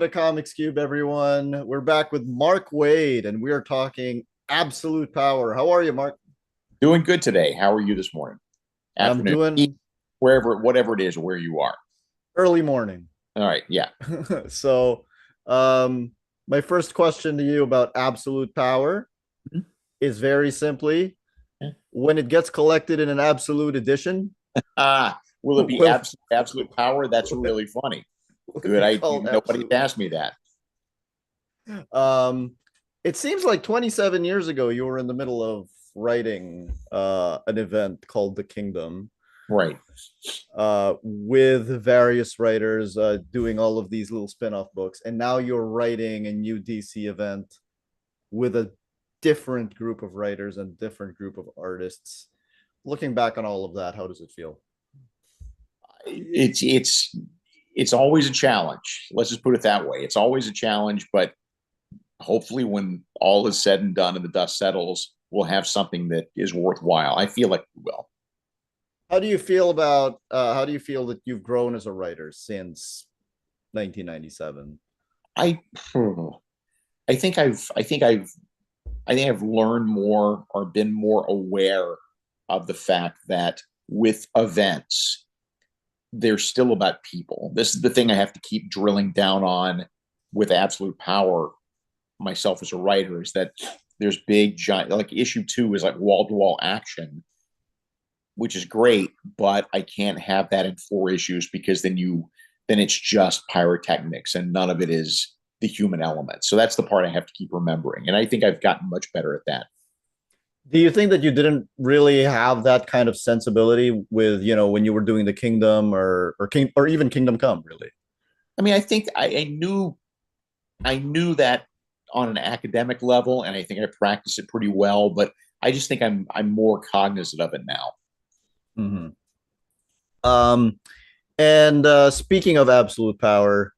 The Comics Cube, everyone. We're back with Mark Waid, and we are talking absolute power. How are you, Mark? Doing good today. How are you this morning? I'm Afternoon, doing wherever, whatever it is, where you are. early morning. All right. Yeah. so, um, my first question to you about absolute power Mhm. is very simply Yeah. when it gets collected in an absolute edition, Will it be will, absolute power? That's really funny. will it Good be idea. called Nobody's absolute? asked me that. Um, it seems like 27 years ago you were in the middle of writing an event called The Kingdom Right. with various writers doing all of these little spin-off books, and now you're writing a new DC event with a different group of writers and different group of artists. Looking back on all of that, how does it feel? It's always a challenge. Let's just put it that way. It's always a challenge, but hopefully, when all is said and done and the dust settles, we'll have something that is worthwhile. I feel like we will. How do you feel that you've grown as a writer since 1997? I I think I've learned more or been more aware of the fact that with events, they're still about people. This is the thing I have to keep drilling down on with absolute power myself as a writer is that there's big giant like issue 2 is like wall-to-wall action, which is great, but I can't have that in 4 issues because then it's just pyrotechnics and none of it is the human element. So that's the part I have to keep remembering. And I think I've gotten much better at that. Do you think that you didn't really have that kind of sensibility with, when you were doing the Kingdom or even Kingdom Come, really? I mean, I think I knew that on an academic level, and I think I practice it pretty well. But I just think I'm more cognizant of it now. Mm-hmm. Um, and speaking of absolute power,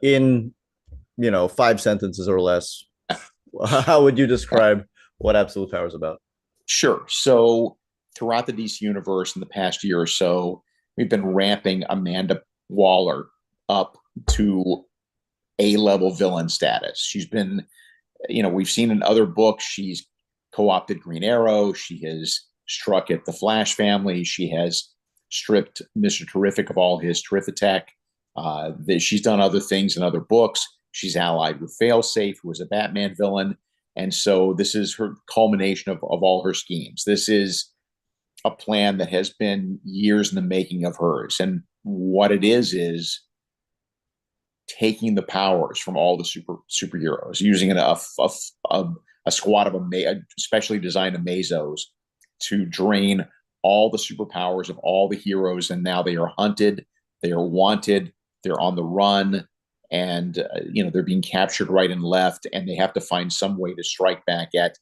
in 5 sentences or less, how would you describe what absolute power is about? Sure. So throughout the DC universe in the past year or so, we've been ramping Amanda Waller up to A-level villain status. She's been, we've seen in other books, she's co-opted Green Arrow. She has struck at the Flash family. She has stripped Mr. Terrific of all his Terrifictech. She's done other things in other books. She's allied with Failsafe, who was a Batman villain. And so this is her culmination of all her schemes. This is a plan that has been years in the making of hers. And what it is taking the powers from all the superheroes, using a squad of specially designed Amazos to drain all the superpowers of all the heroes, and now they are hunted, they are wanted, they're on the run, and they're being captured right and left, and they have to find some way to strike back at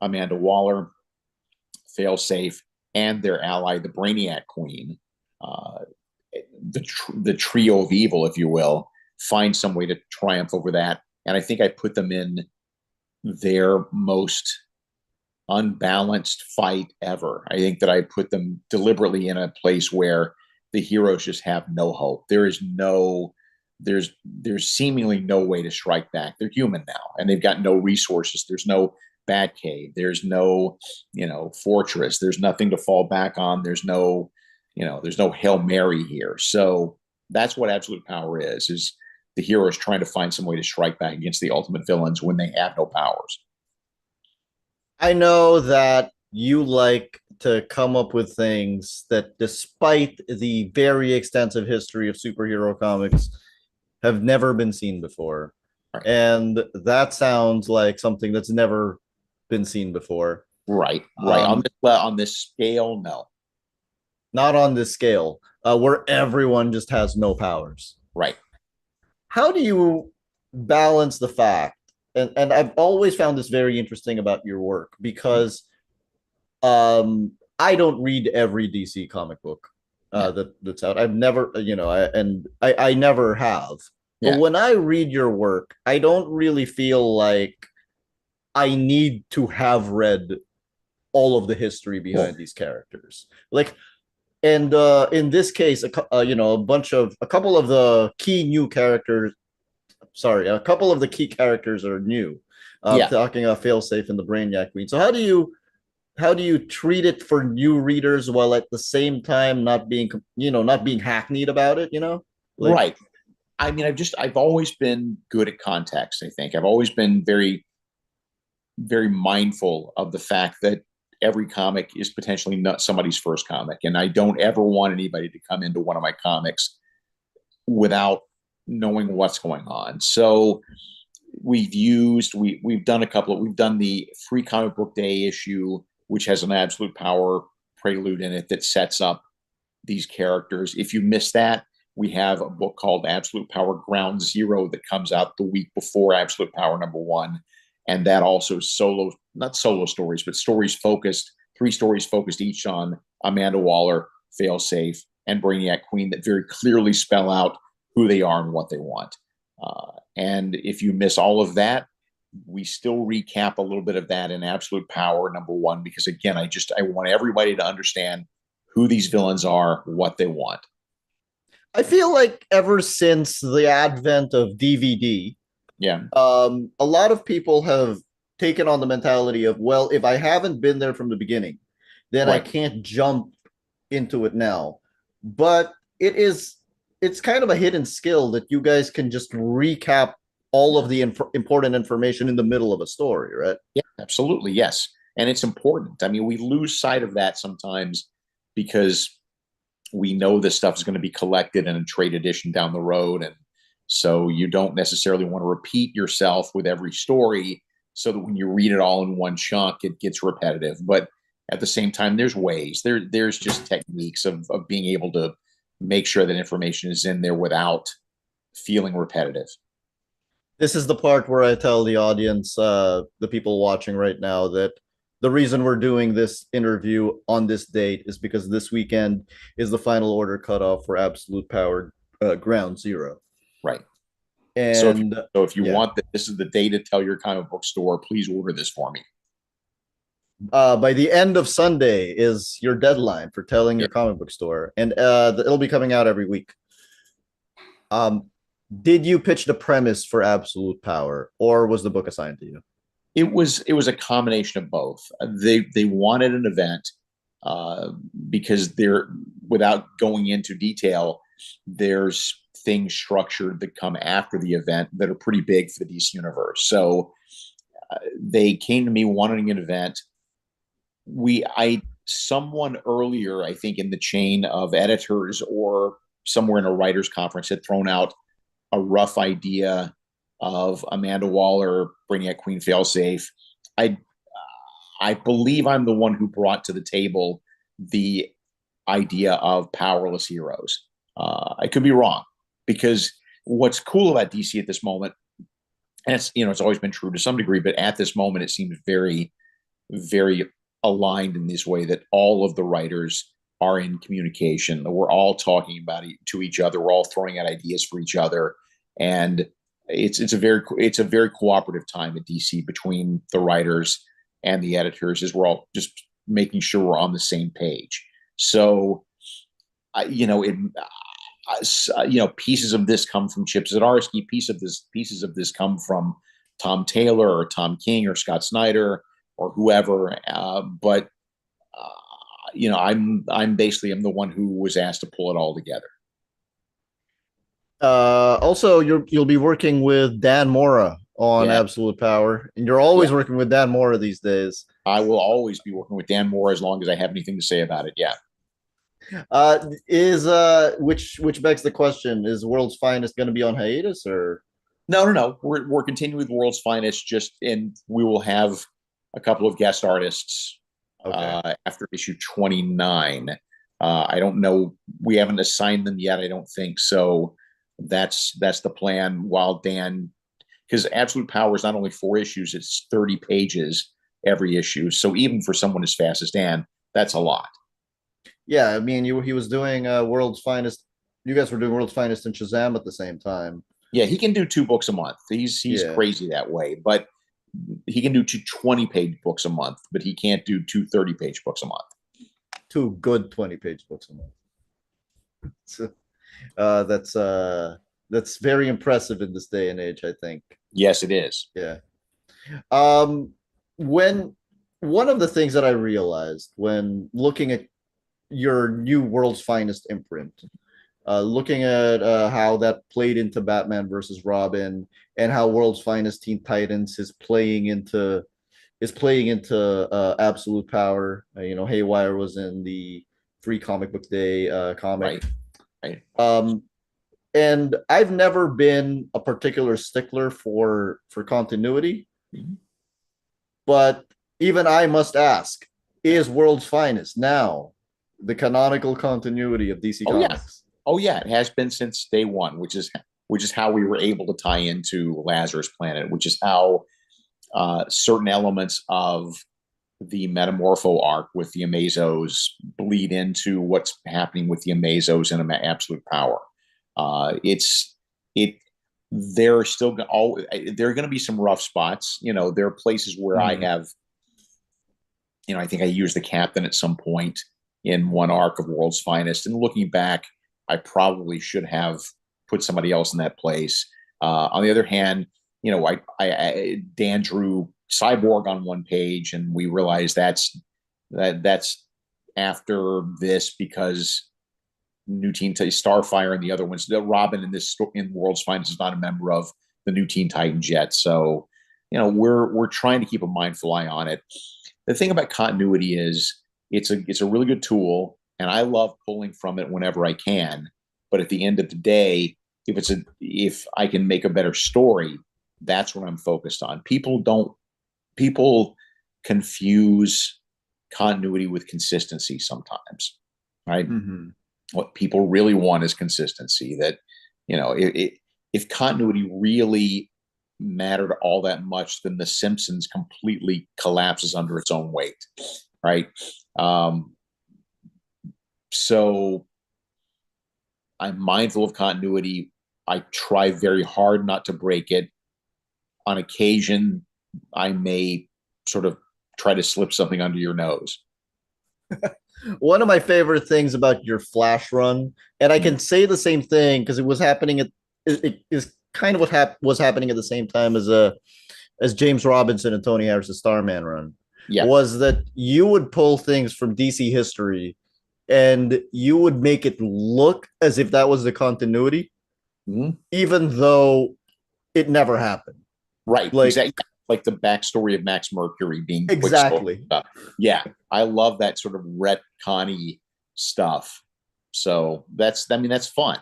Amanda Waller, Failsafe, and their ally, the Brainiac Queen, uh, the trio of evil, if you will, find some way to triumph over that. And I think I put them in their most unbalanced fight ever. I think that I put them deliberately in a place where the heroes just have no hope. There's seemingly no way to strike back. They're human now, and they've got no resources. There's no Batcave. There's no, fortress. There's nothing to fall back on. There's no Hail Mary here. So that's what absolute power is the heroes trying to find some way to strike back against the ultimate villains when they have no powers. I know that you like to come up with things that, despite the very extensive history of superhero comics, have never been seen before. Right. And that sounds like something that's never been seen before. Right. On Um, this scale, no. Not on this scale, where everyone just has no powers. Right. How do you balance the fact? And I've always found this very interesting about your work because I don't read every DC comic book Yeah. that's out. I've never, I never have. But Yeah. when I read your work, I don't really feel like I need to have read all of the history Cool. behind these characters. Like, and in this case, a couple of the key new characters sorry, a couple of the key characters are new. Yeah, Talking about Failsafe and the Brainiac Queen. So how do you treat it for new readers while at the same time not being not being hackneyed about it? Like right. I mean, I've always been good at context. I think I've always been very, very mindful of the fact that every comic is potentially not somebody's first comic, and I don't ever want anybody to come into one of my comics without knowing what's going on. So we've done we've done the free comic book day issue, which has an Absolute Power prelude in it that sets up these characters. If you miss that, we have a book called Absolute Power Ground Zero that comes out the week before Absolute Power #1. And that also not solo stories, but stories focused, 3 stories focused each on Amanda Waller, Failsafe, and Brainiac Queen that very clearly spell out who they are and what they want. And if you miss all of that, we still recap a little bit of that in Absolute Power #1, because again, I want everybody to understand who these villains are, what they want. I feel like ever since the advent of DVD, Yeah, a lot of people have taken on the mentality of, well, if I haven't been there from the beginning, then I right. can't jump into it now. But it's kind of a hidden skill that you guys can just recap all of the important information in the middle of a story, right? Yeah, absolutely. Yes. And it's important. I mean, we lose sight of that sometimes because we know this stuff is going to be collected in a trade edition down the road. And so you don't necessarily want to repeat yourself with every story so that when you read it all in one chunk, it gets repetitive. But at the same time, there's ways, there's just techniques of being able to make sure that information is in there without feeling repetitive. This is the part where I tell the audience, the people watching right now, that the reason we're doing this interview on this date is because this weekend is the final order cutoff for Absolute Power Ground Zero. Right. So if you, And so if you yeah, want that, this is the day to tell your comic book store, please order this for me. by the end of Sunday is your deadline for telling Yeah. your comic book store, and it'll be coming out every week. Um, did you pitch the premise for Absolute Power, or was the book assigned to you? It was a combination of both. They wanted an event uh, because they're without going into detail. There's things structured that come after the event that are pretty big for the DC universe. So they came to me wanting an event. I someone earlier, I think in the chain of editors or somewhere in a writers conference, had thrown out a rough idea of Amanda Waller, Brainiac Queen, Failsafe. I I believe I'm the one who brought to the table the idea of powerless heroes. I could be wrong, because what's cool about DC at this moment, and it's always been true to some degree, but at this moment it seems very, very aligned in this way that all of the writers are in communication. We're all talking about it to each other. We're all throwing out ideas for each other, and it's a very cooperative time at DC between the writers and the editors, as we're all just making sure we're on the same page. So, pieces of this come from Chip Zdarsky. Pieces of this come from Tom Taylor or Tom King or Scott Snyder or whoever. But I'm the one who was asked to pull it all together. Also, you'll be working with Dan Mora on Yeah, Absolute Power, and you're always yeah. working with Dan Mora these days. I will always be working with Dan Moore as long as I have anything to say about it. Yeah. Is which begs the question: is World's Finest going to be on hiatus, or No, no, no. We're continuing with World's Finest, and we will have a couple of guest artists okay? after issue 29. I don't know. We haven't assigned them yet. I don't think so. That's the plan. While Dan, because Absolute Power is not only 4 issues, it's 30 pages every issue. So even for someone as fast as Dan, that's a lot. Yeah, I mean, he was doing World's Finest. You guys were doing World's Finest and Shazam at the same time. Yeah, he can do 2 books a month. He's Yeah, crazy that way, but he can do 20-page books a month, but he can't do 30-page books a month. two good 20-page books a month. So, that's That's very impressive in this day and age, I think. Yes, it is. Yeah. Um, when one of the things that I realized when looking at your new World's Finest imprint, looking at how that played into Batman versus Robin, and how World's Finest Teen Titans is playing into Absolute Power. Haywire was in the Free Comic Book Day comic. Right. Right. Um, and I've never been a particular stickler for continuity, Mhm. but even I must ask: is World's Finest now the canonical continuity of DC Oh yeah. Comics? Oh yeah. It has been since day one, which is how we were able to tie into Lazarus Planet, which is how certain elements of the Metamorpho arc with the Amazos bleed into what's happening with the Amazos and Absolute Power. It's it. There are still all there are going to be some rough spots. There are places where I Mhm. have, I think I used the captain at some point in one arc of World's Finest, and looking back, I probably should have put somebody else in that place. On the other hand, Dan drew Cyborg on one page, and we realized that's after this because New Teen Starfire and the other ones. Robin in World's Finest is not a member of the New Teen Titans yet, so we're trying to keep a mindful eye on it. The thing about continuity is it's a really good tool, and I love pulling from it whenever I can. But at the end of the day, if I can make a better story, that's what I'm focused on. People confuse continuity with consistency sometimes, right? Mhm. What people really want is consistency. That if continuity really mattered all that much, then The Simpsons completely collapses under its own weight, right? Um, so I'm mindful of continuity. I try very hard not to break it. On occasion, I may sort of try to slip something under your nose. One of my favorite things about your Flash run, and I Mm. can say the same thing because it was happening at it is kind of what was happening at the same time as James Robinson and Tony Harris's Starman run, Yeah. was that you would pull things from DC history and you would make it look as if that was the continuity, Mm-hmm. even though it never happened. Right. Like, Exactly. Like the backstory of Max Mercury being Quicksilver exactly. stuff. Yeah. I love that sort of retconny stuff. So that's fun.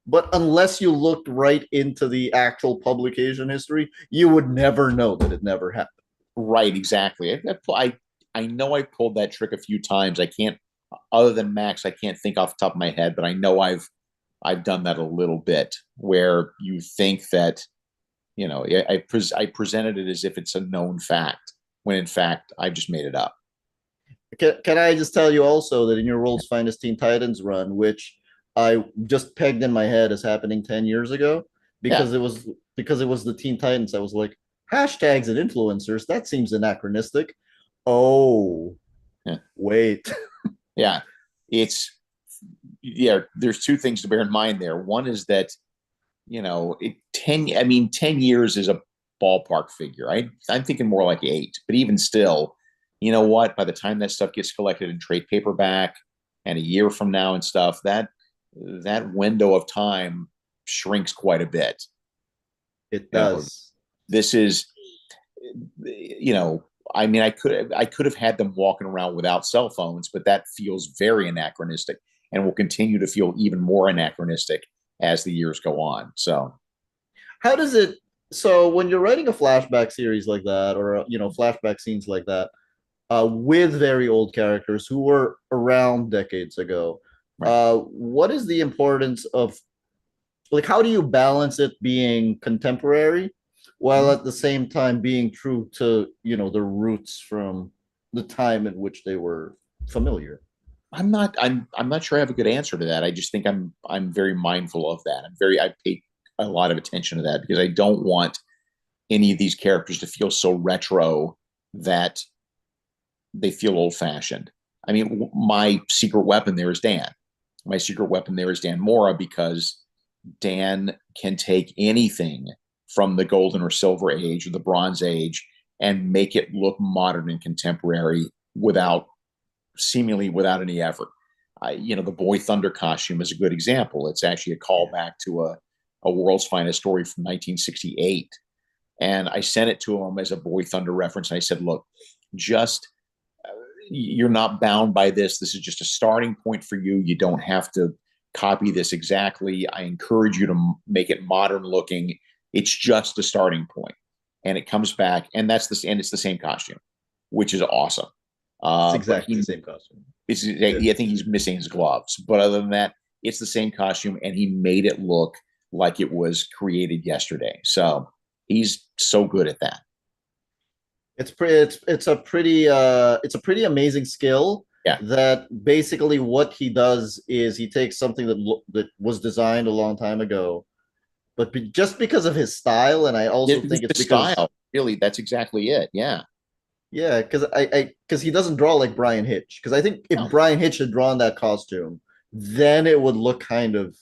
But unless you looked right into the actual publication history, you would never know that it never happened. Right. Exactly. I know I pulled that trick a few times. I can't, other than Max, I can't think off the top of my head, but I know I've done that a little bit where you think that, I presented it as if it's a known fact when in fact I just made it up. Can I just tell you also that in your World's Finest Teen Titans run, which I just pegged in my head as happening 10 years ago, Yeah. because it was the Teen Titans, I was like, hashtags and influencers, that seems anachronistic. Oh, Yeah. wait. Yeah. It's, yeah, there's two things to bear in mind there. One is that, 10 years is a ballpark figure. I'm thinking more like 8, but even still, you know what? By the time that stuff gets collected in trade paperback and a year from now and stuff, that window of time shrinks quite a bit. It You know, does. this is, you know, I could have had them walking around without cell phones, but that feels very anachronistic and will continue to feel even more anachronistic as the years go on. So How does it, so when you're writing a flashback series like that, or, flashback scenes like that, with very old characters who were around decades ago, right. what is the importance of, like, how do you balance it being contemporary while Mm-hmm. at the same time being true to, the roots from the time in which they were familiar? I'm not sure I have a good answer to that. I just think I'm very mindful of that. I pay a lot of attention to that because I don't want any of these characters to feel so retro that they feel old fashioned. I mean, my secret weapon there is Dan. My secret weapon there is Dan Mora because Dan can take anything from the golden or silver age or the bronze age and make it look modern and contemporary without seemingly without any effort. The Boy Thunder costume is a good example. It's actually a callback to a World's Finest Story from 1968. And I sent it to him as a Boy Thunder reference. And I said, look, just you're not bound by this. This is just a starting point for you. You don't have to copy this exactly. I encourage you to make it modern looking. It's just a starting point. And it comes back, and it's the same costume, which is awesome. It's exactly the same costume. I think he's missing his gloves, but other than that, it's the same costume, and he made it look like it was created yesterday. So he's so good at that. It's a pretty amazing skill. Yeah. That basically what he does is he takes something that was designed a long time ago, but just because of his style, and I also think it's because style. Really, that's exactly it. Yeah. Yeah, because he doesn't draw like Brian Hitch. Because I think if Brian Hitch had drawn that costume, then it would look kind of,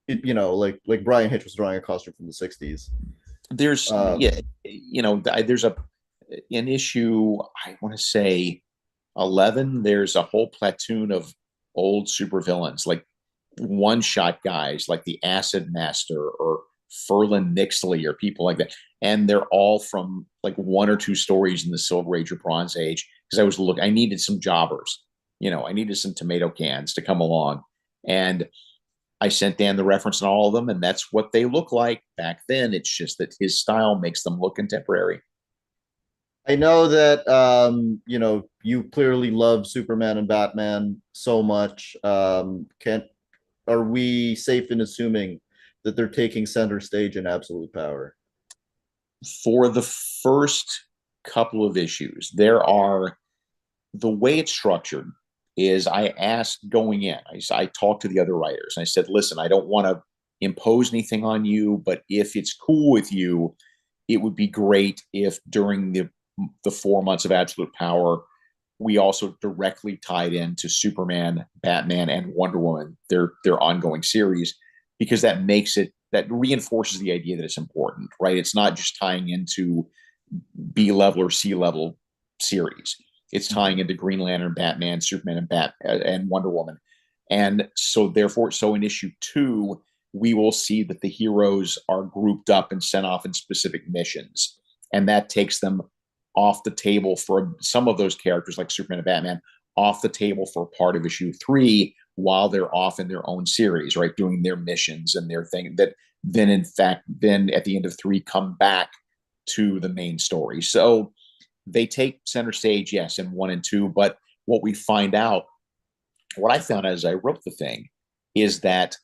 like Brian Hitch was drawing a costume from the '60s. There's there's an issue. I want to say 11. There's a whole platoon of old supervillains, like one-shot guys, like the Acid Master or Ferlin Nixley or people like that. And they're all from like one or two stories in the Silver Age or Bronze Age. Because I needed some jobbers, I needed some tomato cans to come along. And I sent Dan the reference on all of them, and that's what they look like back then. It's just that his style makes them look contemporary. I know that you clearly love Superman and Batman so much. Are we safe in assuming that they're taking center stage in Absolute Power? For the first couple of issues, the way it's structured is I asked going in, I talked to the other writers and I said, listen, I don't want to impose anything on you, but if it's cool with you, it would be great if during the 4 months of Absolute Power, we also directly tied into Superman, Batman, and Wonder Woman, their ongoing series, because that reinforces the idea that it's important, right? It's not just tying into B level or C level series. It's tying into Green Lantern, Batman, Superman, and Wonder Woman. And so therefore, in issue 2, we will see that the heroes are grouped up and sent off in specific missions. And that takes them off the table for some of those characters like Superman and Batman, off the table for part of issue 3 while they're off in their own series, right? Doing their missions and their thing that then at the end of 3 come back to the main story. So they take center stage, yes, in 1 and 2. But what I found out as I wrote the thing is that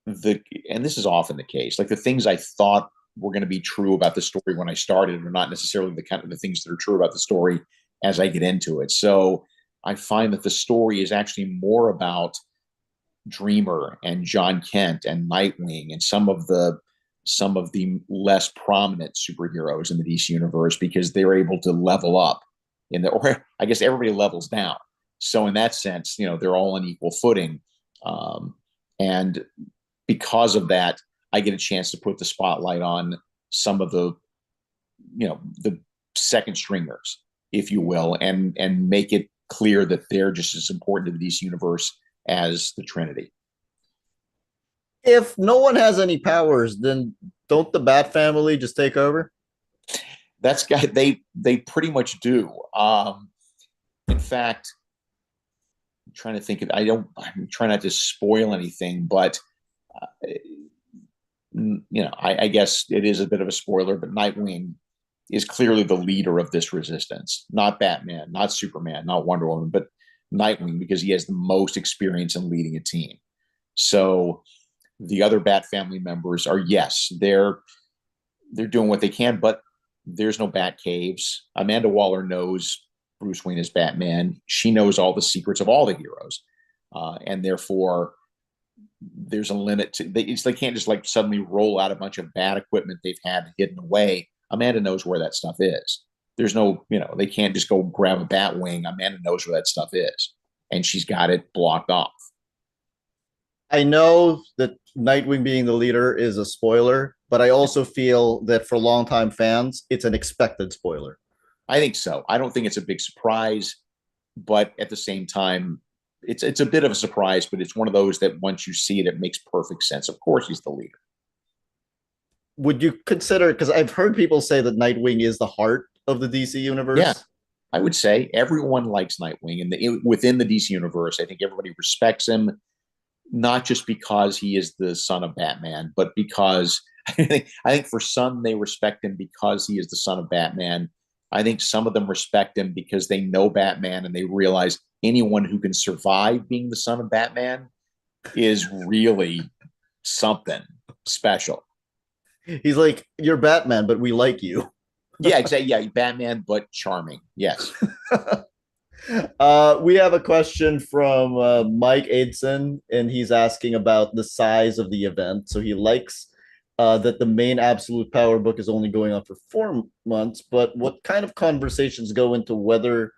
and this is often the case, like the things I thought were going to be true about the story when I started are not necessarily the kind of the things that are true about the story as I get into it. So I find that the story is actually more about Dreamer and John Kent and Nightwing and some of the less prominent superheroes in the DC universe, because they're able to level up or I guess everybody levels down. So in that sense, they're all on equal footing. And because of that, I get a chance to put the spotlight on some of the second stringers, if you will, and make it clear that they're just as important to the DC universe as the Trinity. If no one has any powers, then don't the Bat family just take over? They pretty much do. In fact, I'm trying to think of. I'm trying not to spoil anything, but I guess it is a bit of a spoiler. But Nightwing is clearly the leader of this resistance. Not Batman, not Superman, not Wonder Woman, but Nightwing, because he has the most experience in leading a team. So the other Bat family members are, yes, they're doing what they can, but there's no Bat caves. Amanda Waller knows Bruce Wayne is Batman. She knows all the secrets of all the heroes, and therefore there's a limit to they can't just like suddenly roll out a bunch of bad equipment they've had hidden away. Amanda knows where that stuff is. There's no, they can't just go grab a bat wing. Amanda knows where that stuff is, and she's got it blocked off. I know that Nightwing being the leader is a spoiler, but I also feel that for longtime fans, it's an expected spoiler. I think so. I don't think it's a big surprise, but at the same time, it's a bit of a surprise, but it's one of those that once you see it, it makes perfect sense. Of course, he's the leader. Would you consider, because I've heard people say that Nightwing is the heart of the DC Yeah, universe? I would say everyone likes Nightwing, and within the DC universe, I think everybody respects him, not just because he is the son of Batman, but because I think for some they respect him because he is the son of Batman. I think some of them respect him because they know Batman and they realize anyone who can survive being the son of Batman is really something special. He's like, you're Batman, but we like you. Yeah, exactly. Yeah, Batman, but charming. Yes. We have a question from Mike Aidson, and he's asking about the size of the event. So he likes that the main Absolute Power book is only going on for 4 months, but what kind of conversations go into whether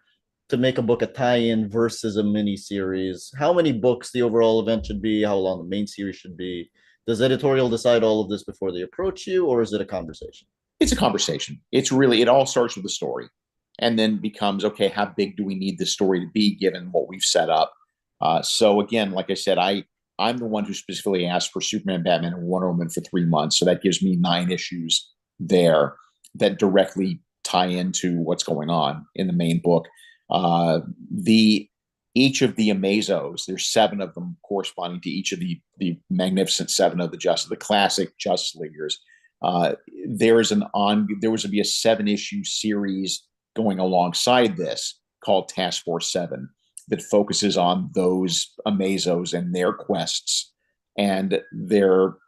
to make a book a tie-in versus a mini series? How many books the overall event should be? How long the main series should be? Does editorial decide all of this before they approach you, or is it a conversation? It's a conversation. It's really, it all starts with the story and then becomes, okay, how big do we need this story to be given what we've set up? So again, like I said, I'm the one who specifically asked for Superman, Batman, and Wonder Woman for 3 months. So that gives me 9 issues there that directly tie into what's going on in the main book. The each of the Amazos, there's 7 of them corresponding to each of the magnificent 7 of the classic Justice Leaguers. There was to be a 7-issue series going alongside this called Task Force 7 that focuses on those Amazos and their quests. And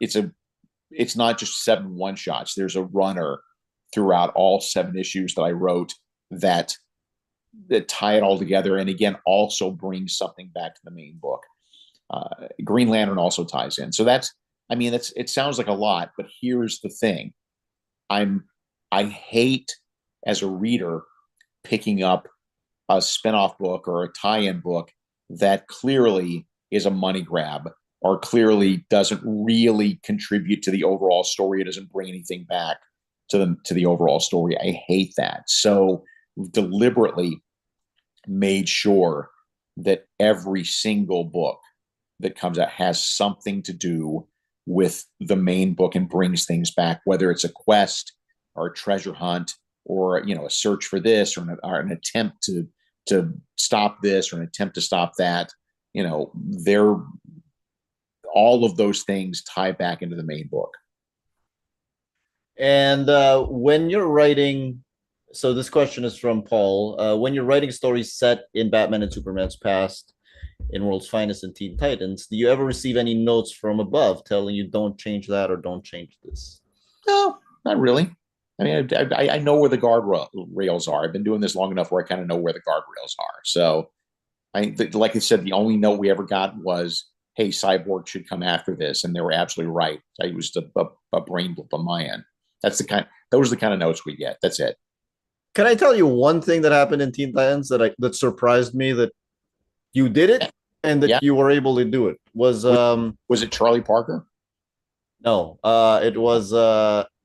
it's not just 7 one-shots. There's a runner throughout all 7 issues that I wrote that tie it all together. And again, also brings something back to the main book. Green Lantern also ties in. So it sounds like a lot, but here's the thing. I hate as a reader picking up a spinoff book or a tie-in book that clearly is a money grab or clearly doesn't really contribute to the overall story. It doesn't bring anything back to the overall story. I hate that. So deliberately made sure that every single book that comes out has something to do with the main book and brings things back, whether it's a quest or a treasure hunt or a search for this or an attempt to stop this or an attempt to stop that. They're all of those things tie back into the main book. And when you're writing, so this question is from Paul. When you're writing stories set in Batman and Superman's past, in World's Finest and Teen Titans, do you ever receive any notes from above telling you don't change that or don't change this? No, not really. I mean, I know where the guardrails are. I've been doing this long enough where I kind of know where the guardrails are. So, like I said, the only note we ever got was, "Hey, Cyborg should come after this," and they were absolutely right. I used a brain blip on my end. Those are the kind of notes we get. That's it. Can I tell you one thing that happened in Teen Titans that surprised me that you did it and Yeah. that you were able to do it? Was it Charlie Parker? No, it was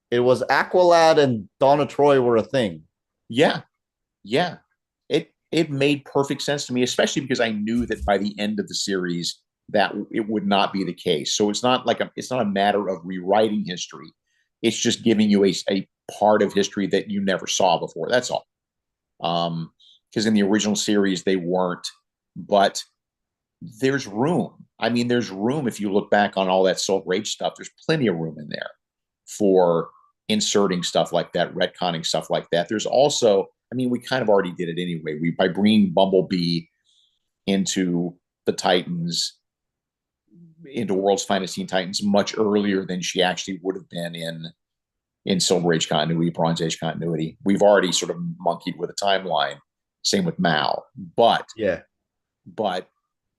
Aqualad and Donna Troy were a thing. Yeah, yeah. It made perfect sense to me, especially because I knew that by the end of the series that it would not be the case. So it's not a matter of rewriting history. It's just giving you a part of history that you never saw before. That's all. Because in the original series they weren't, but there's room. I mean, there's room if you look back on all that Soul Rage stuff. There's plenty of room in there for inserting stuff like that, retconning stuff like that. There's also, I mean, we kind of already did it anyway. By bringing Bumblebee into the Titans, into World's Finest Teen Titans much earlier than she actually would have been in Silver Age continuity, Bronze Age continuity. We've already sort of monkeyed with a timeline. Same with Mal. But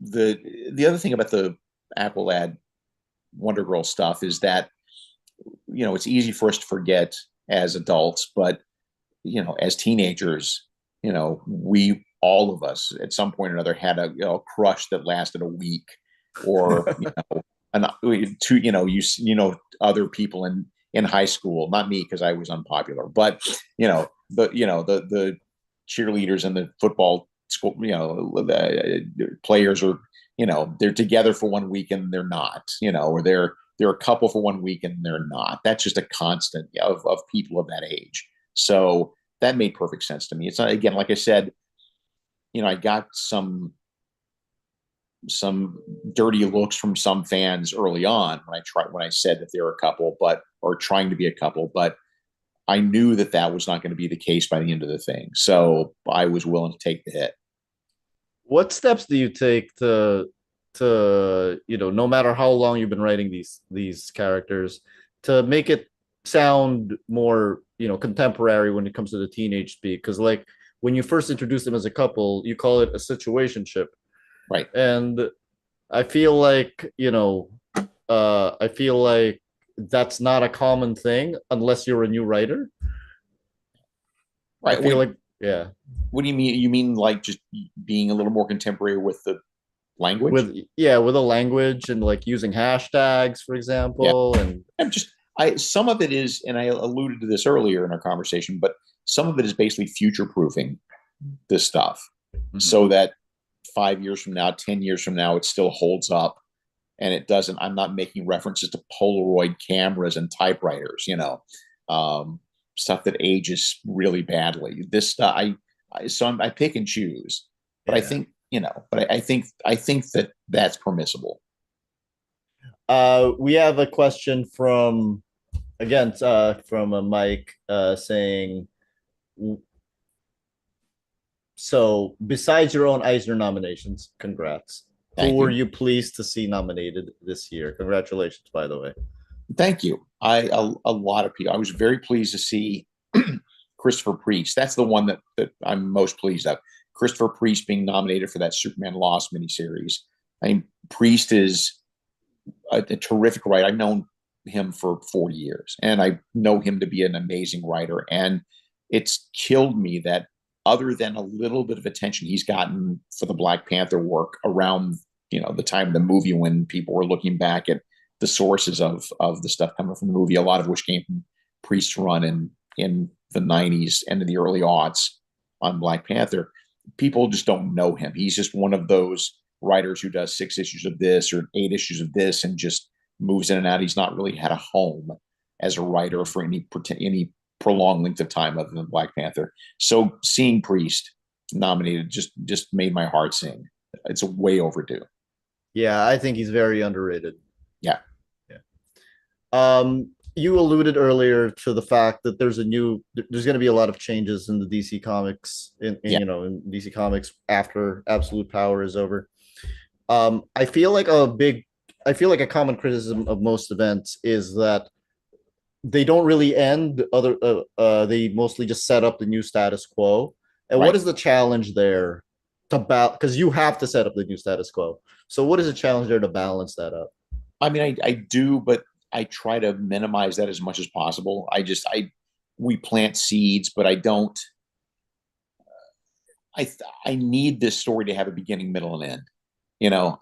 the other thing about the Aqualad Wonder Girl stuff is that it's easy for us to forget as adults, but as teenagers, we all of us at some point or another had a crush that lasted a week or and other people in high school, not me because I was unpopular, but the cheerleaders and the football school, the players are, they're together for one week and they're not, or they're a couple for one week and they're not. That's just a constant of people of that age. So that made perfect sense to me. It's not, again, like I said, I got some dirty looks from some fans early on when I said that they're a couple, or trying to be a couple, but I knew that that was not going to be the case by the end of the thing. So I was willing to take the hit. What steps do you take to no matter how long you've been writing these characters, to make it sound more contemporary when it comes to the teenage speak? Because like when you first introduce them as a couple, you call it a situationship, Right. and I feel like I feel like that's not a common thing unless you're a new writer. I Right. feel like yeah, What do you mean? You mean like just being a little more contemporary with the language? with a language and like using hashtags, for Yeah. example, and I'm just I some of it is, and I alluded to this earlier in our conversation, but some of it is basically future proofing this stuff mhm. so that 5 years from now, 10 years from now, it still holds up and it doesn't. I'm not making references to Polaroid cameras and typewriters, um, stuff that ages really badly. This stuff, I pick and choose, but I Yeah. think, I think that that's permissible. We have a question from again from a Mike saying, so besides your own Eisner nominations, congrats. Who Thank were you. you pleased to see nominated this year? Congratulations, by the way. Thank you. A lot of people. I was very pleased to see Christopher Priest. That's the one that I'm most pleased of. Christopher Priest being nominated for that Superman Lost miniseries. I mean, Priest is a terrific writer. I've known him for 40 years, and I know him to be an amazing writer. And it's killed me that other than a little bit of attention he's gotten for the Black Panther work around the time of the movie, when people were looking back at the sources of the stuff coming from the movie, a lot of which came from Priest's run in the 90s and in the early aughts on Black Panther. People just don't know him. He's just one of those writers who does 6 issues of this or 8 issues of this and just moves in and out. He's not really had a home as a writer for any prolonged length of time other than Black Panther. So seeing Priest nominated just made my heart sing. It's way overdue. Yeah, I think he's very underrated. Yeah. Yeah. You alluded earlier to the fact that there's going to be a lot of changes in the DC Comics Yeah. in DC Comics after Absolute Power is over. I feel like a common criticism of most events is that they don't really end. They mostly just set up the new status quo. And what Right. is the challenge there because you have to set up the new status quo. So what is the challenge there to balance that up? I mean, I do, but I try to minimize that as much as possible. We plant seeds, but I don't. I need this story to have a beginning, middle, and end.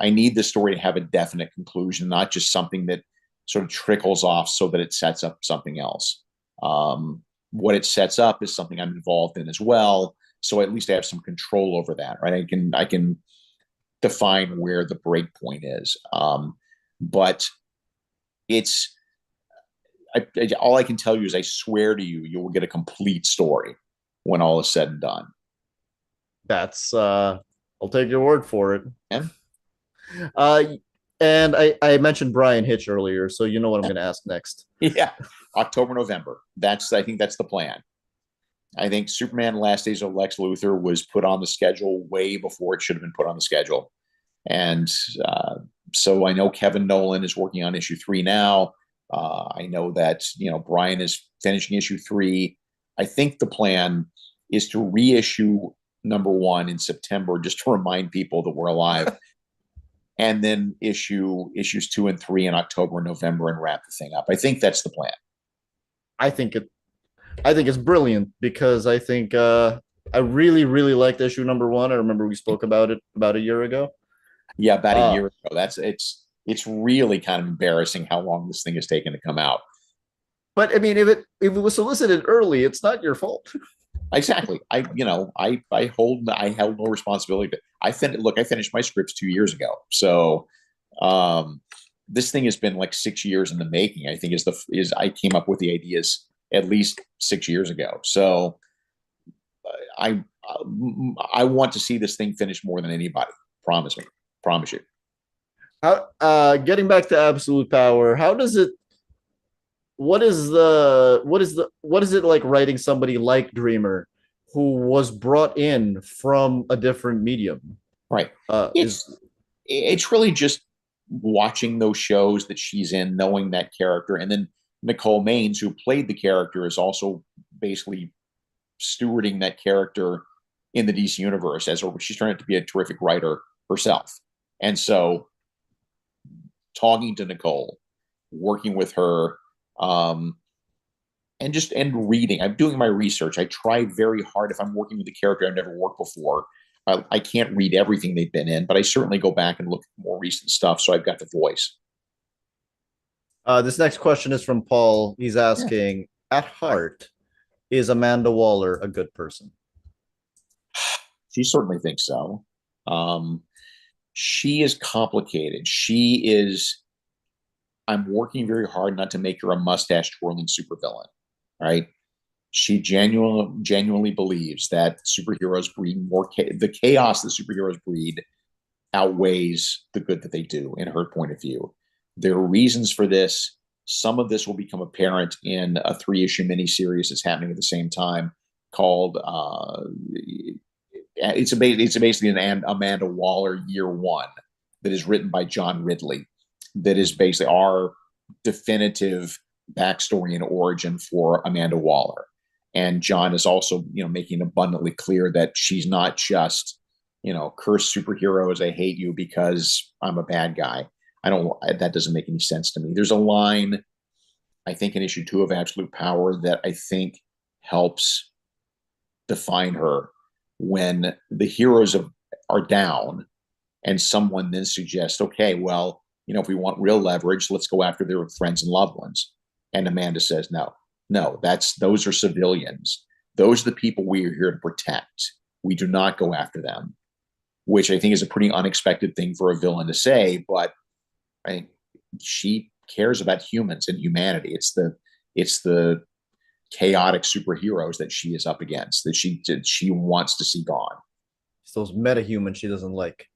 I need this story to have a definite conclusion, not just something that sort of trickles off so that it sets up something else. What it sets up is something I'm involved in as well. So at least I have some control over that, right? I can define where the break point is. But it's all I can tell you is I swear to you, you will get a complete story when all is said and done. That's I'll take your word for it. Yeah. Uh, and I mentioned Brian Hitch earlier, so you know what I'm going to ask next. Yeah. October, November. I think that's the plan. I think Superman Last Days of Lex Luthor was put on the schedule way before it should have been put on the schedule. And so I know Kevin Nolan is working on issue 3 now. I know that, Brian is finishing issue 3. I think the plan is to reissue number 1 in September, just to remind people that we're alive. And then issue issues 2 and 3 in October and November and wrap the thing up. I think that's the plan. I think it's brilliant because I think I really really liked issue number 1. I remember we spoke about it about a year ago. Yeah, about a year ago. it's really kind of embarrassing how long this thing has taken to come out. But I mean, if it was solicited early, it's not your fault. Exactly. I held no responsibility. I finished my scripts 2 years ago. So this thing has been like 6 years in the making. I think is I came up with the ideas at least 6 years ago. So I I want to see this thing finished more than anybody. Promise me. Promise you. How getting back to absolute power, how does it what is it like writing somebody like Dreamer who was brought in from a different medium? Right. Is It's really just watching those shows that she's in, knowing that character, and then Nicole Maines, who played the character, is also basically stewarding that character in the DC universe as she's turned out to be a terrific writer herself. And so, talking to Nicole, working with her, and reading. I'm doing my research. I try very hard. If I'm working with a character I've never worked before, I can't read everything they've been in, but I certainly go back and look at more recent stuff. So I've got the voice. this next question is from Paul. He's Yeah. asking, at heart, is Amanda Waller a good person? She certainly thinks so. Um, she is complicated. She is. I'm working very hard not to make her a mustache twirling supervillain. Right? She genuinely believes that superheroes breed more. The chaos that superheroes breed outweighs the good that they do, in her point of view. There are reasons for this. Some of this will become apparent in a 3-issue miniseries that's happening at the same time called it's basically an Amanda Waller Year One that is written by John Ridley. That is basically our definitive backstory and origin for Amanda Waller. And John is also, making abundantly clear that she's not just, curse superheroes. I hate you because I'm a bad guy. That doesn't make any sense to me. There's a line, I think, in issue 2 of Absolute Power that I think helps define her when the heroes are down and someone then suggests, okay, well, if we want real leverage, let's go after their friends and loved ones. And Amanda says, no, those are civilians. Those are the people we are here to protect. We do not go after them, which I think is a pretty unexpected thing for a villain to say, but I think she cares about humans and humanity. It's the chaotic superheroes that she is up against that she wants to see gone. It's those metahumans she doesn't like.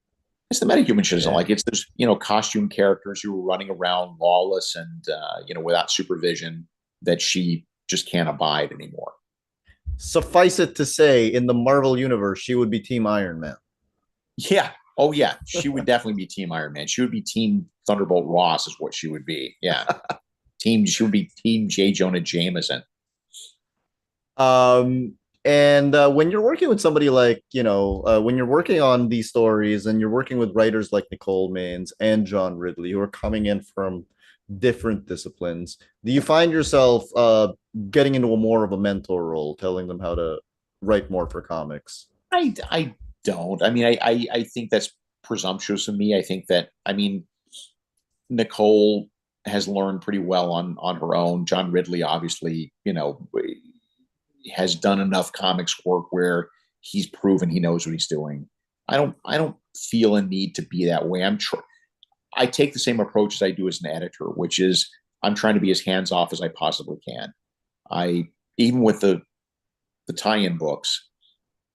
It's the metahuman she doesn't like. It's those costume characters who are running around lawless and without supervision that she just can't abide anymore. Suffice it to say, in the Marvel universe, she would be Team Iron Man. Yeah. Oh yeah. She would definitely be Team Iron Man. She would be Team Thunderbolt Ross, is what she would be. Yeah. She would be Team J. Jonah Jameson. And when you're working with somebody like, when you're working on these stories and you're working with writers like Nicole Maines and John Ridley, who are coming in from different disciplines, do you find yourself getting into more of a mentor role, telling them how to write more for comics? I don't. I mean, I think that's presumptuous of me. I think that, Nicole has learned pretty well on her own. John Ridley, obviously, has done enough comics work where he's proven he knows what he's doing. I don't feel a need to be that way. I take the same approach as I do as an editor, which is I'm trying to be as hands off as I possibly can. Even with the tie-in books,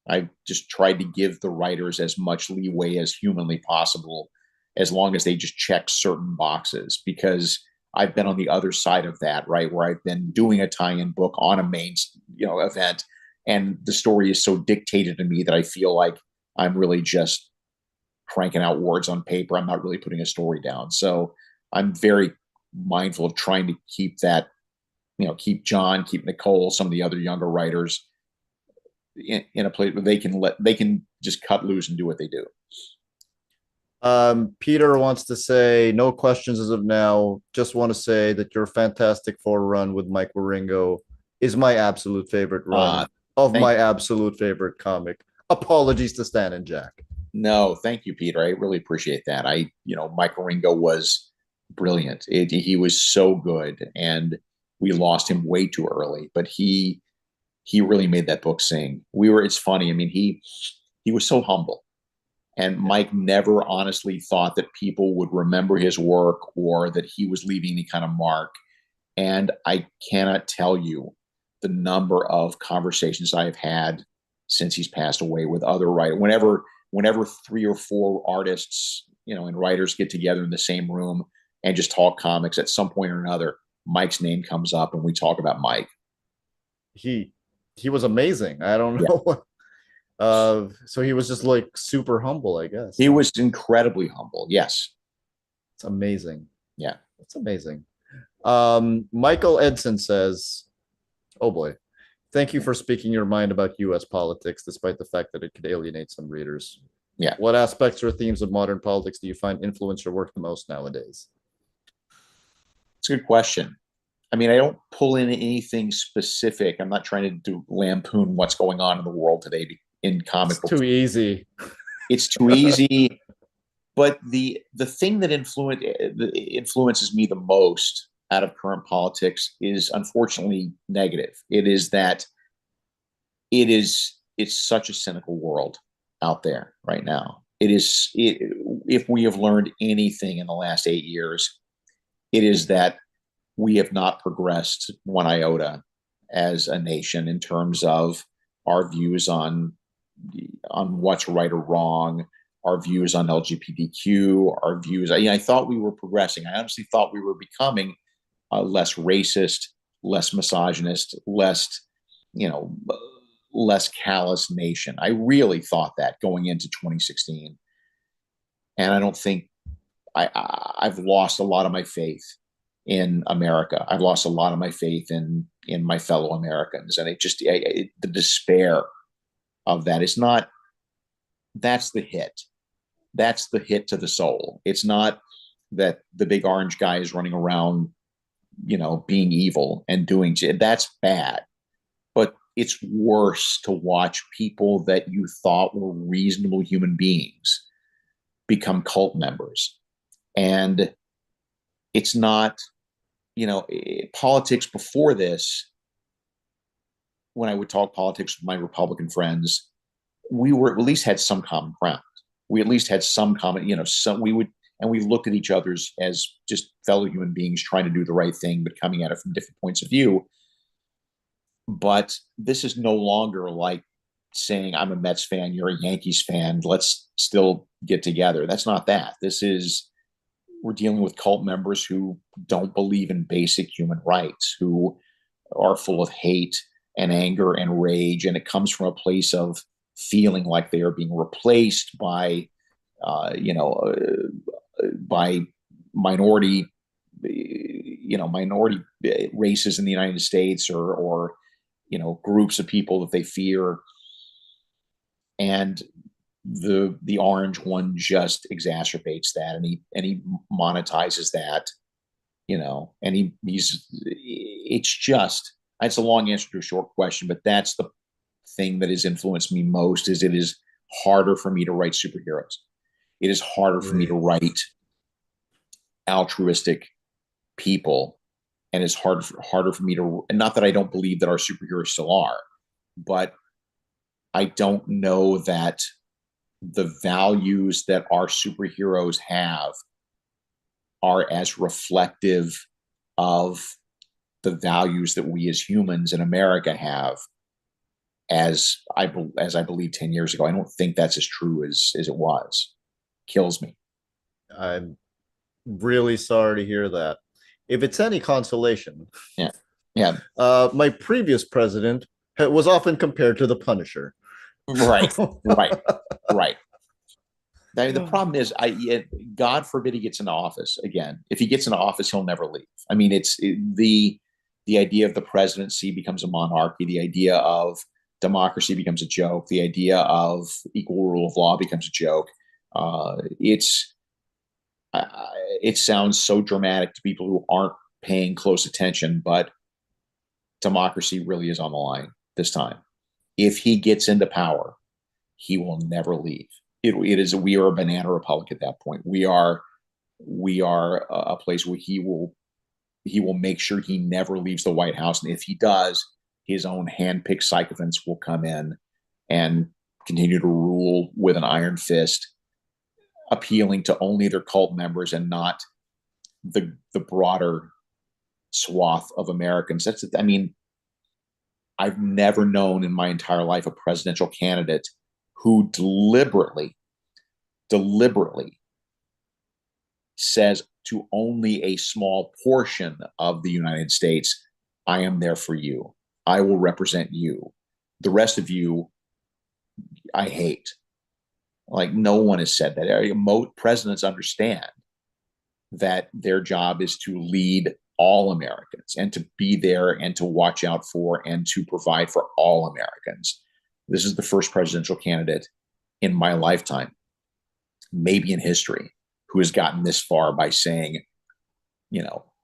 I just tried to give the writers as much leeway as humanly possible, as long as they just check certain boxes, because I've been on the other side of that, right? Where I've been doing a tie-in book on a main, event, and the story is so dictated to me that I feel like I'm really just cranking out words on paper. I'm not really putting a story down. So I'm very mindful of trying to keep that, keep John, keep Nicole, some of the other younger writers in a place where they can just cut loose and do what they do. Peter wants to say, no questions as of now. Just want to say that your Fantastic Four run with Mike Wieringo is my absolute favorite run of my absolute favorite comic. Apologies to Stan and Jack. No, thank you, Peter. I really appreciate that. Mike Wieringo was brilliant. He was so good, and we lost him way too early. But he really made that book sing. It's funny. I mean, he was so humble, and Mike never honestly thought that people would remember his work or that he was leaving any kind of mark. And I cannot tell you the number of conversations I've had since he's passed away with other writers. Whenever three or four artists, and writers get together in the same room and just talk comics, at some point or another, Mike's name comes up and we talk about Mike. He was amazing. I don't Yeah. know what. So he was just like super humble, I guess. He was incredibly humble. Yes. It's amazing. Yeah. It's amazing. Michael Edson says, "Oh boy, thank you for speaking your mind about U.S. politics, despite the fact that it could alienate some readers. Yeah. What aspects or themes of modern politics do you find influence your work the most nowadays?" It's a good question. I mean, I don't pull in anything specific. I'm not trying to do lampoon what's going on in the world today in comic It's books. too easy. It's too easy. But the thing that influences me the most out of current politics is unfortunately negative. It is that it's such a cynical world out there right now. If we have learned anything in the last 8 years, it is that we have not progressed one iota as a nation in terms of our views on what's right or wrong, our views on LGBTQ, our views. I thought we were progressing. I honestly thought we were becoming less racist, less misogynist, you know, less callous nation. I really thought that going into 2016, and I don't think I've lost a lot of my faith in America. I've lost a lot of my faith in my fellow Americans, and the despair of that is not. That's the hit. That's the hit to the soul. It's not that the big orange guy is running around, being evil and doing that's bad. But it's worse to watch people that you thought were reasonable human beings become cult members. And it's not, politics before this, when I would talk politics with my Republican friends, we were at least had some common ground. We at least had some common, we looked at each other's as just fellow human beings trying to do the right thing, but coming at it from different points of view. But this is no longer like saying, I'm a Mets fan, you're a Yankees fan, let's still get together. That's not that. We're dealing with cult members who don't believe in basic human rights, who are full of hate and anger and rage. And it comes from a place of feeling like they are being replaced by, by minority races in the United States or groups of people that they fear. And the orange one just exacerbates that, and he monetizes that, and it's a long answer to a short question, but that's the thing that has influenced me most. Is it is harder for me to write superheroes. It is harder for me to write altruistic people, and it's harder for me to, and not that I don't believe that our superheroes still are, but I don't know that the values that our superheroes have are as reflective of the values that we as humans in America have as I believe 10 years ago. I don't think that's as true as it was. Kills me. I'm really sorry to hear that. If it's any consolation, yeah, my previous president was often compared to the Punisher. Right. I mean, the problem is, God forbid he gets into office again. If he gets into office, he'll never leave. I mean, the idea of the presidency becomes a monarchy. The idea of democracy becomes a joke. The idea of equal rule of law becomes a joke. It sounds so dramatic to people who aren't paying close attention, but democracy really is on the line this time. If he gets into power, he will never leave. we are a banana republic at that point. We are a place where he will make sure he never leaves the White House, and if he does, his own handpicked sycophants will come in and continue to rule with an iron fist, appealing to only their cult members and not the broader swath of Americans. I mean, I've never known in my entire life a presidential candidate who deliberately says to only a small portion of the United States, I am there for you. I will represent you. The rest of you, I hate. Like, no one has said that. Presidents understand that their job is to lead all Americans and to be there and to watch out for and to provide for all Americans. This is the first presidential candidate in my lifetime, maybe in history, who has gotten this far by saying,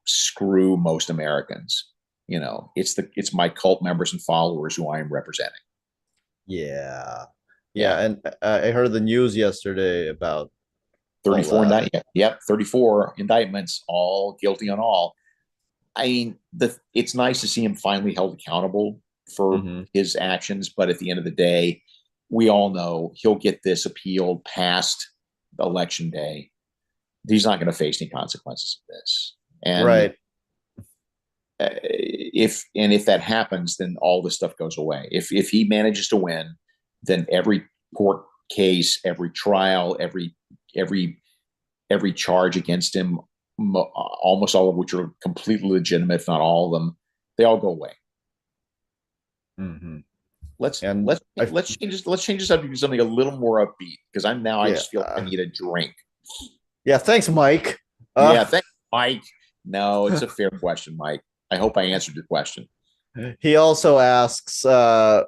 screw most Americans. It's my cult members and followers who I am representing. Yeah. And I heard the news yesterday about 34 indictments. Yep, 34 indictments, all guilty on all. I mean, it's nice to see him finally held accountable for his actions, but at the end of the day, we all know he'll get this appealed past election day. He's not going to face any consequences of this. And right. If that happens, then all this stuff goes away. If he manages to win, then every court case, every trial, every charge against him, almost all of which are completely legitimate, if not all of them, they all go away. Mm-hmm. Let's change the subject to something a little more upbeat, because I just feel I need a drink. Yeah, thanks, Mike. Thanks, Mike. No, it's a fair question, Mike. I hope I answered your question. He also asks,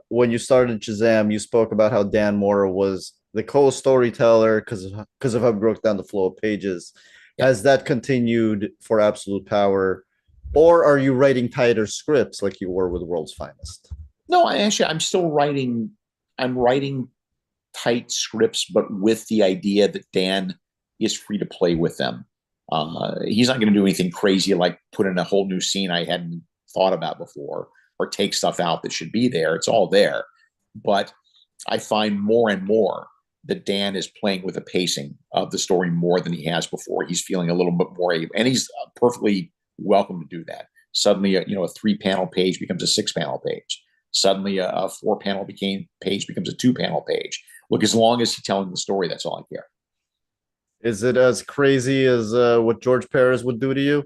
when you started Shazam, you spoke about how Dan Mora was the co-storyteller because of how he broke down the flow of pages. Yeah. Has that continued for Absolute Power, or are you writing tighter scripts like you were with World's Finest? No, I'm still writing. I'm writing tight scripts, but with the idea that Dan is free to play with them. He's not going to do anything crazy like put in a whole new scene I hadn't thought about before, or take stuff out that should be there. It's all there. But I find more and more that Dan is playing with the pacing of the story more than he has before. He's feeling a little bit more able, and he's perfectly welcome to do that. Suddenly, a 3-panel page becomes a 6-panel page. Suddenly, a 4-panel page becomes a 2-panel page. Look, as long as he's telling the story, that's all I care. Is it as crazy as what George Perez would do to you?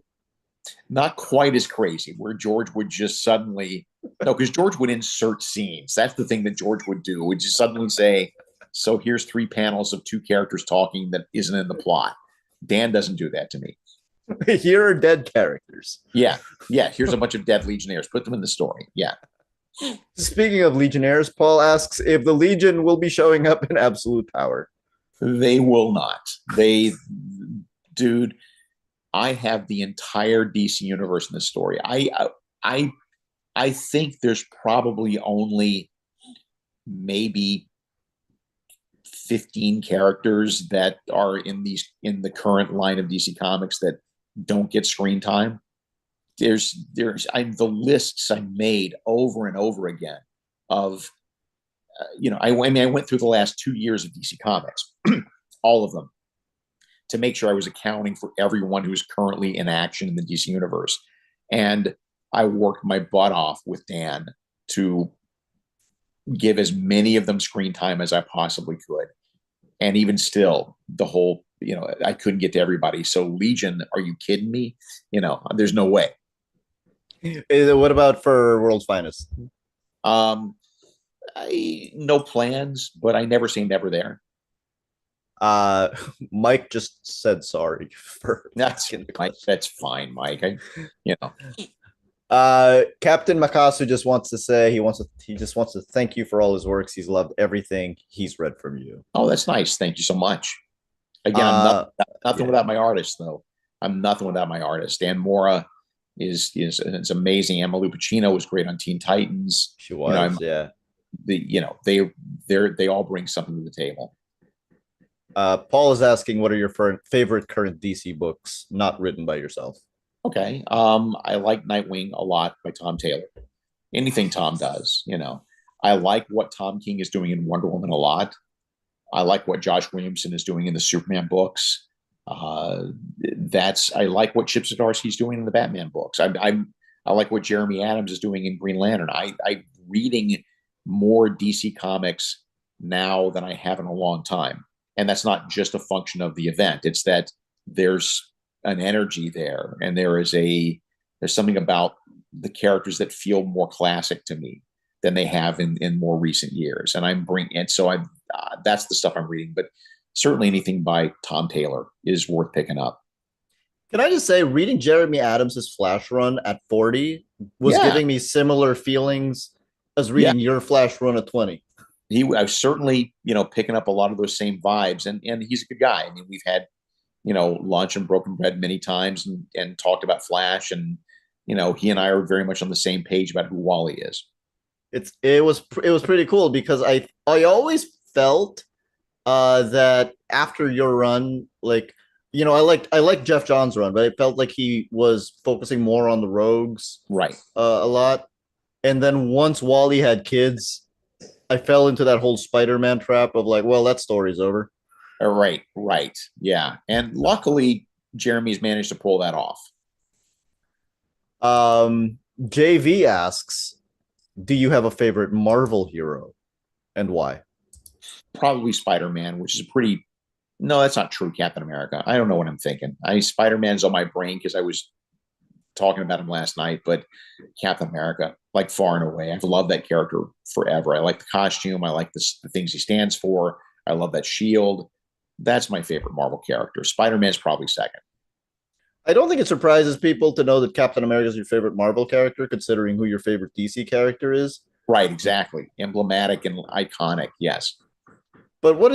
Not quite as crazy, where George would just suddenly, no, because George would insert scenes. That's the thing that George would do. Would just suddenly say, so here's 3 panels of 2 characters talking that isn't in the plot. Dan doesn't do that to me. Here are dead characters. Yeah. Here's a bunch of dead Legionnaires. Put them in the story. Yeah. Speaking of Legionnaires, Paul asks if the Legion will be showing up in Absolute Power. They will not. Dude, I have the entire DC universe in this story. I think there's probably only maybe 15 characters that are in the current line of DC Comics that don't get screen time. The lists I made over and over again of I went through the last 2 years of DC Comics, all of them, to make sure I was accounting for everyone who's currently in action in the DC universe. And I worked my butt off with Dan to give as many of them screen time as I possibly could. And even still, the whole, I couldn't get to everybody. So Legion, are you kidding me? There's no way. What about for World's Finest? No plans, but I never say never there. Mike just said sorry for that's fine, Mike. Captain Makasu just wants to say he just wants to thank you for all his works. He's loved everything he's read from you. Oh, that's nice. Thank you so much. Again, I'm nothing without my artist, though. I'm nothing without my artist. Dan Mora is amazing. Emma Lupacino was great on Teen Titans. She was, they all bring something to the table. Paul is asking, what are your favorite current DC books not written by yourself? Okay. I like Nightwing a lot by Tom Taylor. Anything Tom does, you know. I like what Tom King is doing in Wonder Woman a lot. I like what Josh Williamson is doing in the Superman books. I like what Chip Zdarsky's doing in the Batman books. I like what Jeremy Adams is doing in Green Lantern. I'm reading more DC comics now than I have in a long time, and that's not just a function of the event. It's that there's an energy there, and there's something about the characters that feel more classic to me than they have in more recent years. And that's the stuff I'm reading. But certainly anything by Tom Taylor is worth picking up. Can I just say, reading Jeremy Adams's Flash run at 40 was Yeah, giving me similar feelings as yeah. reading your Flash run at 20. I was certainly picking up a lot of those same vibes, and he's a good guy. I mean, we've had lunch and broken bread many times and talked about Flash, and he and I are very much on the same page about who Wally is. It was pretty cool because I always felt that after your run, like, I liked Jeff John's run, but I felt like he was focusing more on the rogues Right. a lot. And then once Wally had kids, I fell into that whole Spider-Man trap of like, well, that story's over. Right. Right. Yeah. And luckily, Jeremy's managed to pull that off. JV asks, do you have a favorite Marvel hero and why? Probably Spider-Man, which is pretty. No, that's not true. Captain America. I don't know what I'm thinking. Spider-Man's on my brain because I was talking about him last night, but Captain America, like far and away. I've loved that character forever. I like the costume. I like the things he stands for. I love that shield. That's my favorite Marvel character. Spider-Man's probably second. I don't think it surprises people to know that Captain America is your favorite Marvel character, considering who your favorite DC character is. Right, exactly. Emblematic and iconic. Yes. But what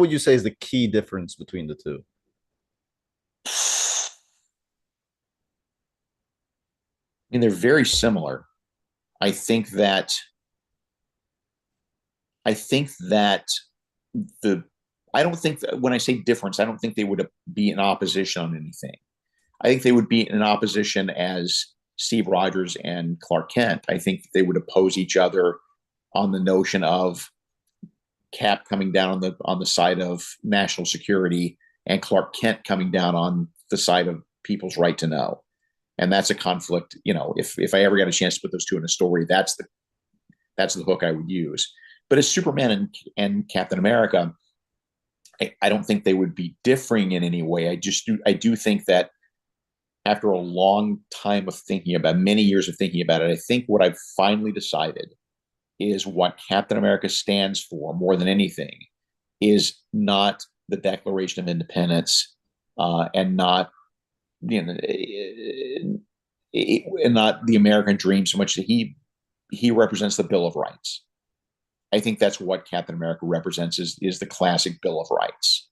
would you say is the key difference between the two? I mean, they're very similar. I think that I think that the I don't think that when I say difference, I don't think they would be in opposition on anything. I think they would be in opposition as Steve Rogers and Clark Kent. I think they would oppose each other on the notion of Cap coming down on the side of national security and Clark Kent coming down on the side of people's right to know. And that's a conflict. If I ever got a chance to put those two in a story, that's the hook I would use. But as Superman and Captain America, I don't think they would be differing in any way. I do think that after a long time of thinking about, many years of thinking about it, I think what I've finally decided is what Captain America stands for more than anything is not the Declaration of Independence, and not and not the American dream so much that he represents the Bill of Rights. I think that's what Captain America represents is the classic Bill of Rights.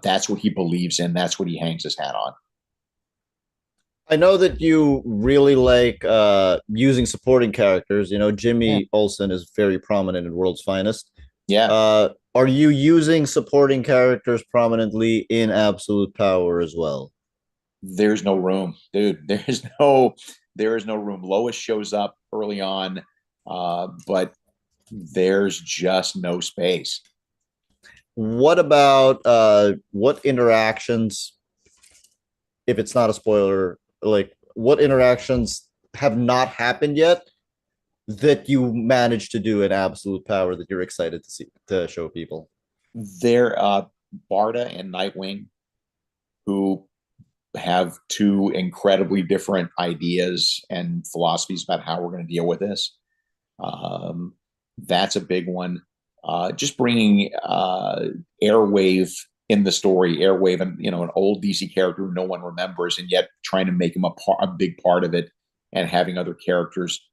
That's what he believes in. That's what he hangs his hat on. I know that you really like using supporting characters. Yeah. Jimmy Olsen is very prominent in World's Finest. Yeah. Are you using supporting characters prominently in Absolute Power as well? There's no room, dude. There is no room. Lois shows up early on, but there's just no space. What about what interactions, if it's not a spoiler, like what interactions have not happened yet that you managed to do in Absolute Power that you're excited to show people? There, Barda and Nightwing, who have two incredibly different ideas and philosophies about how we're going to deal with this. That's a big one. Just bringing Airwave in the story, Airwave, and an old DC character who no one remembers, and yet trying to make him a big part of it, and having other characters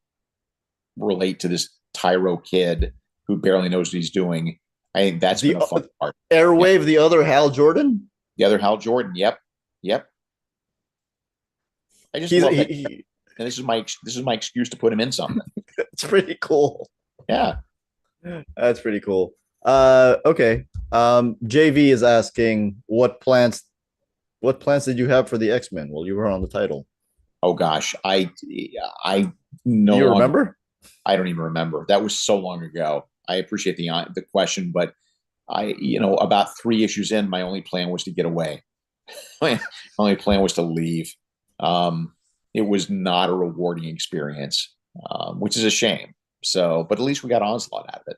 relate to this Tyro kid who barely knows what he's doing. I think that's been a fun part. Airwave, the other Hal Jordan. The other Hal Jordan. Yep. I just love that. And this is my excuse to put him in something. It's pretty cool. Yeah. That's pretty cool. Okay. JV is asking what plans did you have for the X-Men while you were on the title? Oh gosh, I Do no you longer. remember? I don't even remember. That was so long ago. I appreciate the question, but about 3 issues in, my only plan was to get away. My only plan was to leave. Um, it was not a rewarding experience, which is a shame. So, but at least we got Onslaught out of it.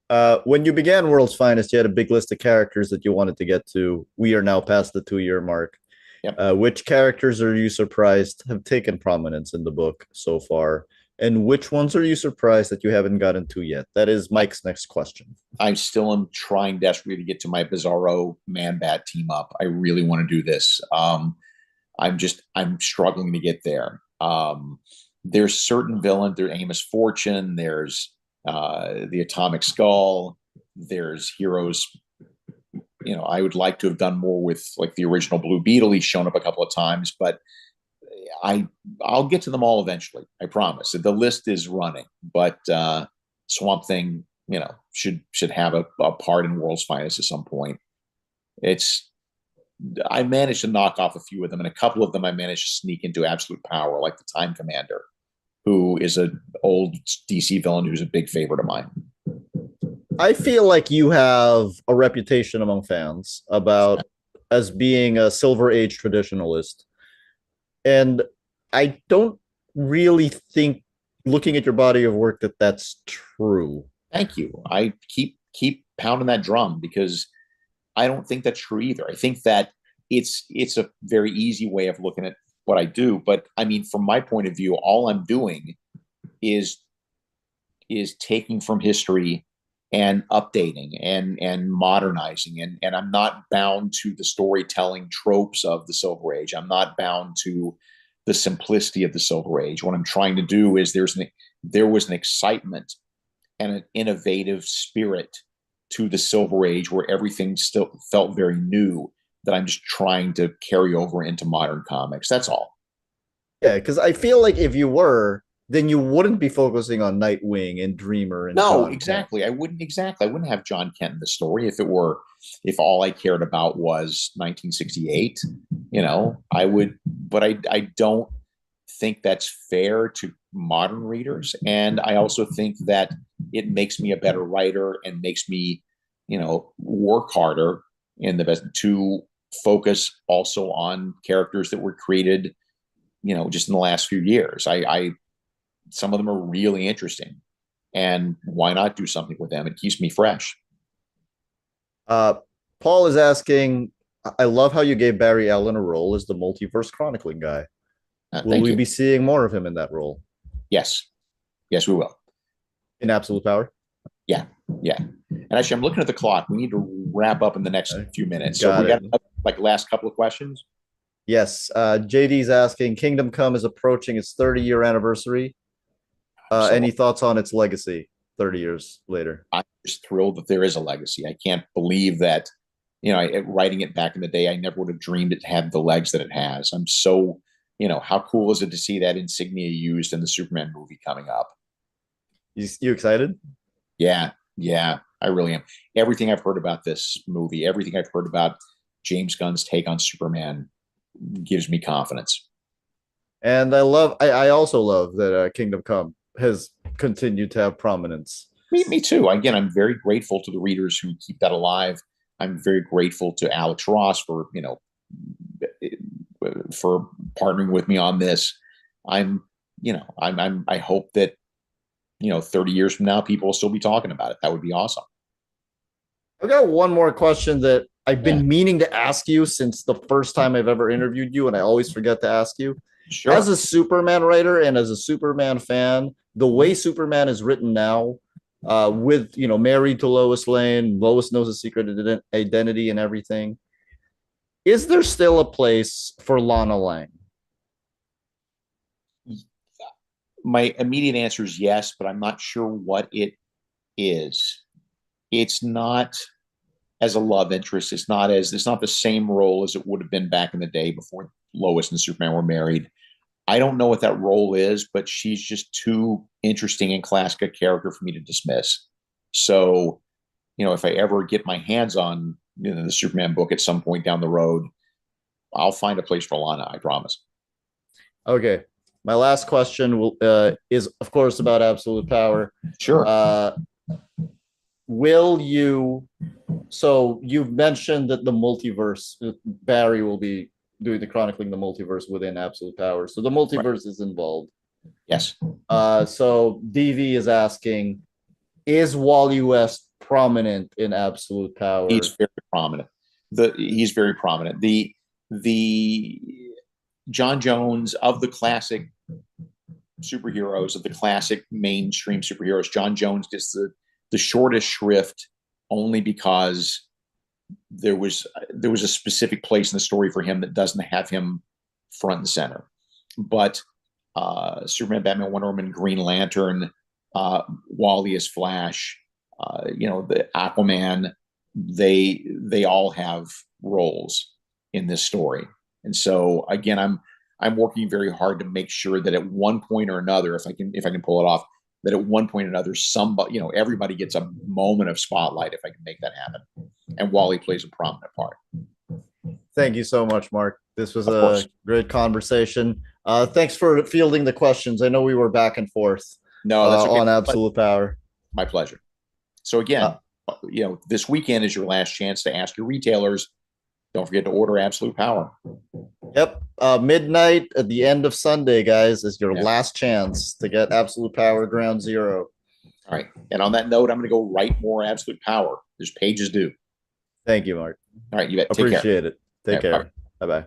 Yeah. When you began World's Finest, you had a big list of characters that you wanted to get to. We are now past the 2 year mark. Yep. Which characters are you surprised have taken prominence in the book so far? And which ones are you surprised that you haven't gotten to yet? That is Mike's next question. I still am trying desperately to get to my Bizarro Man Bat team up. I really want to do this. I'm struggling to get there. There's certain villains. There's Amos Fortune. There's the Atomic Skull. There's heroes. I would like to have done more with like the original Blue Beetle. He's shown up a couple of times, but I'll get to them all eventually. I promise. The list is running, but Swamp Thing, should have a part in World's Finest at some point. I managed to knock off a few of them, and a couple of them I managed to sneak into absolute power, like the Time Commander, who is an old DC villain who's a big favorite of mine. I feel like you have a reputation among fans about as being a Silver Age traditionalist. And I don't really think, looking at your body of work, that that's true. Thank you. I keep pounding that drum because I don't think that's true either. I think that it's a very easy way of looking at what I do. But I mean, from my point of view, all I'm doing is taking from history and updating and modernizing, and I'm not bound to the storytelling tropes of the Silver Age. I'm not bound to the simplicity of the Silver Age. What I'm trying to do is there was an excitement and an innovative spirit to the Silver Age where everything still felt very new, that I'm just trying to carry over into modern comics. That's all. Yeah, because I feel like if you were, then you wouldn't be focusing on Nightwing and Dreamer and No, John Kent. exactly. I wouldn't have John Kent in the story if all I cared about was 1968. I would, but I don't think that's fair to modern readers, and I also think that it makes me a better writer and makes me, work harder in the best to focus also on characters that were created, just in the last few years. I some of them are really interesting, and why not do something with them? It keeps me fresh. Uh, Paul is asking, I love how you gave Barry Allen a role as the multiverse chronicling guy. Will Thank we you. be seeing more of him in that role Yes, yes, we will. in Absolute Power? Yeah, yeah. And actually, I'm looking at the clock. We need to wrap up in the next few minutes. So Got we got it. like last couple of questions. Yes. JD's asking, Kingdom Come is approaching its 30-year anniversary. So Any thoughts on its legacy 30 years later? I'm just thrilled that there is a legacy. I can't believe that, writing it back in the day, I never would have dreamed it had the legs that it has. I'm so, how cool is it to see that insignia used in the Superman movie coming up? You excited? Yeah, yeah, I really am. Everything I've heard about this movie, everything I've heard about James Gunn's take on Superman gives me confidence. And I also love that Kingdom Come has continued to have prominence. Me too. Again, I'm very grateful to the readers who keep that alive. I'm very grateful to Alex Ross for for partnering with me on this. I hope that 30 years from now people will still be talking about it. That would be awesome. I've got one more question that I've Yeah, been meaning to ask you since the first time I've ever interviewed you, and I always forget to ask you. As sure. a Superman writer and as a Superman fan, the way Superman is written now, with married to Lois Lane, Lois knows a secret identity and everything. Is there still a place for Lana Lang? My immediate answer is yes, but I'm not sure what it is. It's not as a love interest. It's not the same role as it would have been back in the day before Lois and Superman were married. I don't know what that role is, but she's just too interesting and classic a character for me to dismiss. So, if I ever get my hands on the Superman book at some point down the road, I'll find a place for Lana. I promise. Okay. My last question is, of course, about absolute power. Sure. Will you? So you've mentioned that the multiverse, Barry will be doing the chronicling the multiverse within absolute power. So the multiverse is involved. Yes. So DV is asking, is Wally West prominent in absolute power? He's very prominent. He's very prominent. The John Jones of the classic superheroes, of the classic mainstream superheroes, John Jones gets the shortest shrift only because there was a specific place in the story for him that doesn't have him front and center. But Superman, Batman, Wonder Woman, Green Lantern, Wally as Flash, the Aquaman, they all have roles in this story. And so again, I'm working very hard to make sure that at one point or another, if I can pull it off, that at one point or another, somebody, everybody gets a moment of spotlight if I can make that happen. And Wally plays a prominent part. Thank you so much, Mark. This was a great conversation. Thanks for fielding the questions. I know we were back and forth. No, that's okay. On absolute power. My pleasure. So again, this weekend is your last chance to ask your retailers. Don't forget to order absolute power. Yep. Midnight at the end of Sunday, guys, is your last chance to get absolute power ground zero. All right. And on that note, I'm going to go write more absolute power. There's pages due. Thank you, Mark. All right. You bet. Appreciate it. Take care. Bye-bye.